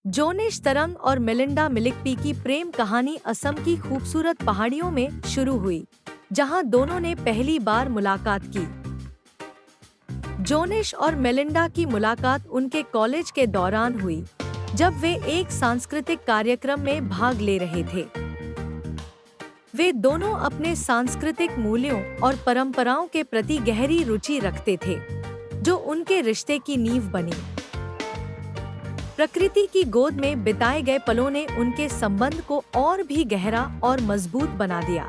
जोनिश तरंग और मिलिंडा मिलिकपी की प्रेम कहानी असम की खूबसूरत पहाड़ियों में शुरू हुई, जहां दोनों ने पहली बार मुलाकात की। जोनिश और मिलिंडा की मुलाकात उनके कॉलेज के दौरान हुई, जब वे एक सांस्कृतिक कार्यक्रम में भाग ले रहे थे। वे दोनों अपने सांस्कृतिक मूल्यों और परंपराओं के प्रति गहरी रुचि रखते थे, जो उनके रिश्ते की नींव बनी। प्रकृति की गोद में बिताए गए पलों ने उनके संबंध को और भी गहरा और मजबूत बना दिया।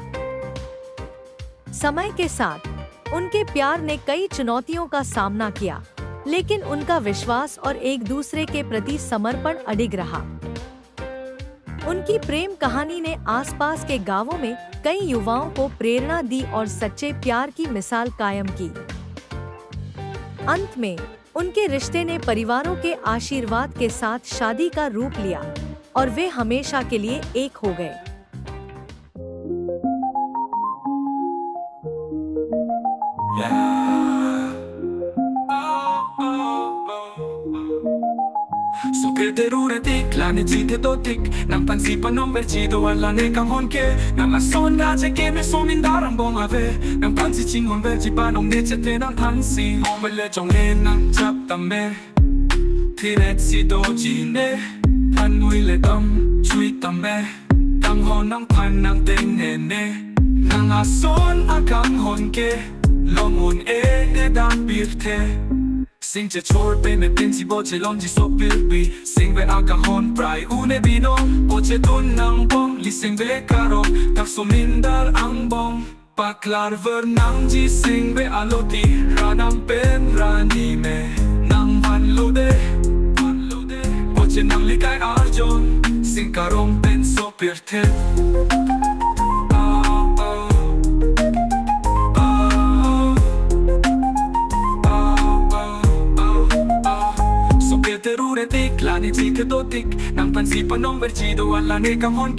समय के साथ उनके प्यार ने कई चुनौतियों का सामना किया, लेकिन उनका विश्वास और एक दूसरे के प्रति समर्पण अडिग रहा। उनकी प्रेम कहानी ने आसपास के गांवों में कई युवाओं को प्रेरणा दी और सच्चे प्यार की मिसाल कायम की। अंत में उनके रिश्ते ने परिवारों के आशीर्वाद के साथ शादी का रूप लिया और वे हमेशा के लिए एक हो गए। So pederuretik, lani jite dotik, nang pansipan ng berchido wala ne kang honke, nang ason na jeke me so mindarang bong ave, nang pansi chingon verji panong ne chete nang tansi, omele chong ne nang chap tamme, tiret si doji ne, panui le dam, chui tamme, tang hon nang pan nang ting ne ne, nang ason akang honke, lomun e ne dan birte. Sing che chor pe me pinsi boche lonji so pilpi Sing ve aga hon prai une bino Boche dun nang bong Li sing ve karo Tak so mindar ang bong Paklar ver nang ji sing ve aloti Ranam pen rani me Nang van lode Boche nang likay arjon Sing karong pen so pirte Teruretik, lani jite dotik, nang pansipan ng berchido wala ne kang honke.